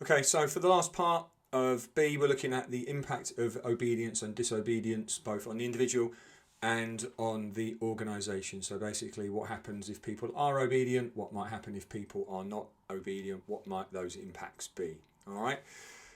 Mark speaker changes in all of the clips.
Speaker 1: Okay, so for the last part of B, we're looking at the impact of obedience and disobedience, both on the individual and on the organisation. So basically, what happens if people are obedient? What might happen if people are not obedient? What might those impacts be? All right.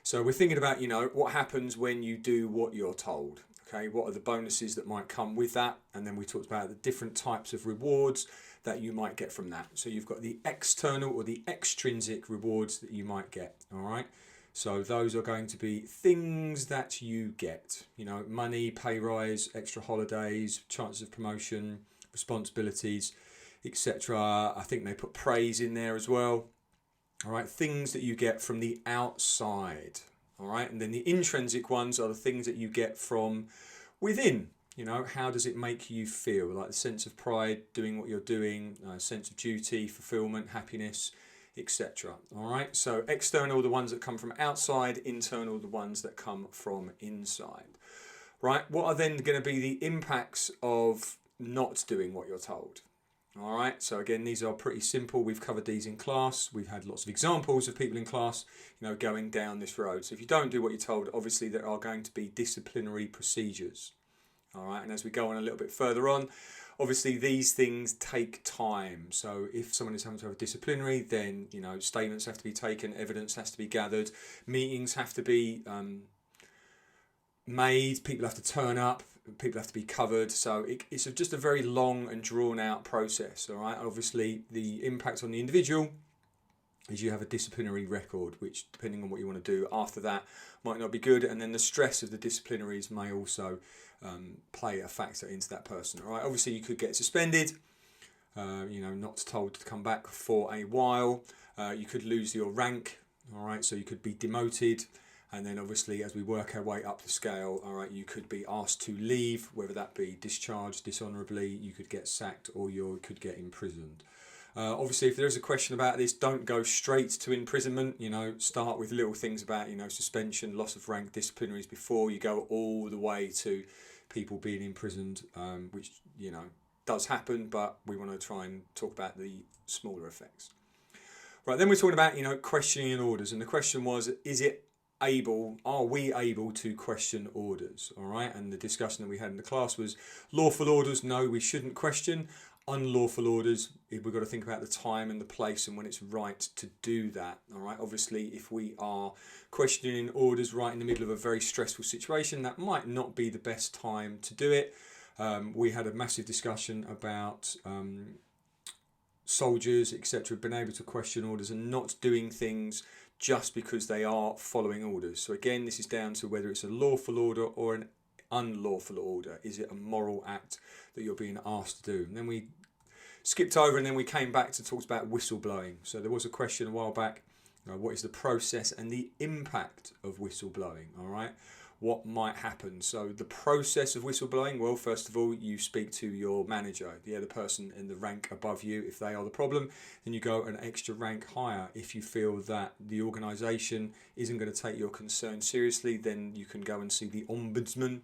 Speaker 1: So we're thinking about, what happens when you do what you're told. Okay, what are the bonuses that might come with that? And then we talked about the different types of rewards that you might get from that. So you've got the external or the extrinsic rewards that you might get. All right. So those are going to be things that you get, money, pay rise, extra holidays, chances of promotion, responsibilities, etc. I think they put praise in there as well. All right, things that you get from the outside. All right, and then the intrinsic ones are the things that you get from within. How does it make you feel? Like the sense of pride doing what you're doing, sense of duty, fulfillment, happiness, etc. All right, so external, the ones that come from outside, internal, the ones that come from inside. Right, what are then going to be the impacts of not doing what you're told? All right, so again, these are pretty simple. We've covered these in class. We've had lots of examples of people in class, going down this road. So if you don't do what you're told, obviously there are going to be disciplinary procedures. All right, and as we go on a little bit further on, obviously these things take time. So if someone is having to have a disciplinary, then, statements have to be taken, evidence has to be gathered, meetings have to be made, people have to turn up, people have to be covered. So it's just a very long and drawn out process. All right, obviously the impact on the individual is you have a disciplinary record, which depending on what you want to do after that might not be good, and then the stress of the disciplinaries may also play a factor into that person. All right, obviously you could get suspended, not told to come back for a while. You could lose your rank. All right, so you could be demoted. And then obviously as we work our way up the scale, all right, you could be asked to leave, whether that be discharged dishonourably, you could get sacked, or you could get imprisoned. Obviously, if there is a question about this, don't go straight to imprisonment. Start with little things about, suspension, loss of rank, disciplinaries before you go all the way to people being imprisoned, which, does happen, but we want to try and talk about the smaller effects. Right, then we're talking about, questioning orders. And the question was, are we able to question orders? All right, and the discussion that we had in the class was lawful orders, no, we shouldn't question. Unlawful orders, we've got to think about the time and the place and when it's right to do that. All right, obviously if we are questioning orders right in the middle of a very stressful situation, that might not be the best time to do it. We had a massive discussion about soldiers, etc., being able to question orders and not doing things just because they are following orders. So again, this is down to whether it's a lawful order or an unlawful order. Is it a moral act that you're being asked to do? And then we skipped over and then we came back to talk about whistleblowing. So there was a question a while back, what is the process and the impact of whistleblowing? All right, what might happen? So the process of whistleblowing, well, first of all, you speak to your manager, the other person in the rank above you. If they are the problem, then you go an extra rank higher. If you feel that the organisation isn't going to take your concern seriously, then you can go and see the ombudsman,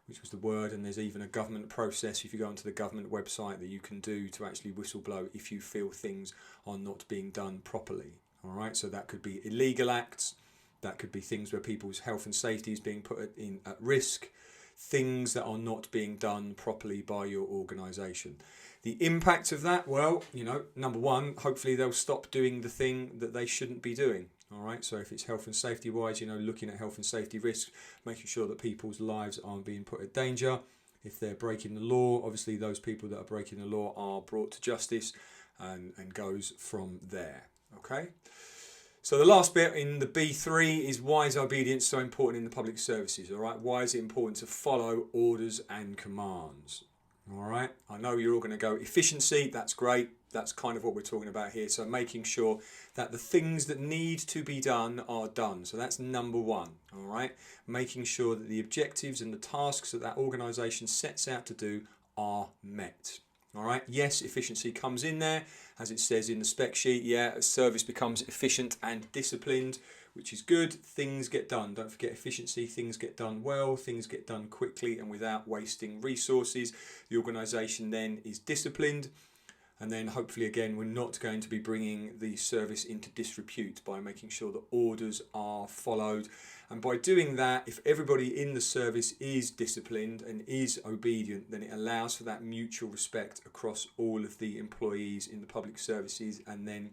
Speaker 1: which was the word, and there's even a government process if you go onto the government website that you can do to actually whistleblow if you feel things are not being done properly. All right, so that could be illegal acts, that could be things where people's health and safety is being put at risk, things that are not being done properly by your organisation. The impact of that, well, number one, hopefully they'll stop doing the thing that they shouldn't be doing. All right, so if it's health and safety wise, looking at health and safety risks, making sure that people's lives aren't being put at danger. If they're breaking the law, obviously those people that are breaking the law are brought to justice and goes from there. Okay, so the last bit in the B3 is why is obedience so important in the public services? All right, why is it important to follow orders and commands? All right, I know you're all going to go efficiency, that's great. That's kind of what we're talking about here. So making sure that the things that need to be done are done. So that's number one, all right? Making sure that the objectives and the tasks that organisation sets out to do are met. All right, yes, efficiency comes in there, as it says in the spec sheet. Yeah, a service becomes efficient and disciplined, which is good. Things get done. Don't forget efficiency. Things get done well. Things get done quickly and without wasting resources. The organisation then is disciplined. And then hopefully again, we're not going to be bringing the service into disrepute by making sure that orders are followed. And by doing that, if everybody in the service is disciplined and is obedient, then it allows for that mutual respect across all of the employees in the public services and then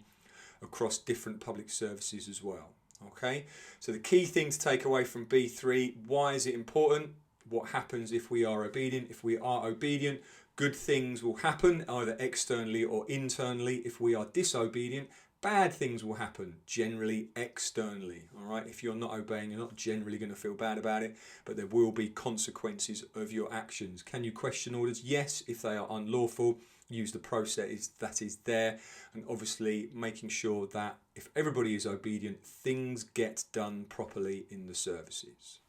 Speaker 1: across different public services as well. Okay, so the key thing to take away from B3, why is it important? What happens if we are obedient? If we are obedient, good things will happen, either externally or internally. If we are disobedient, bad things will happen, generally externally. All right, if you're not obeying, you're not generally going to feel bad about it, but there will be consequences of your actions. Can you question orders? Yes, if they are unlawful. Use the process that is there, and obviously making sure that if everybody is obedient, things get done properly in the services.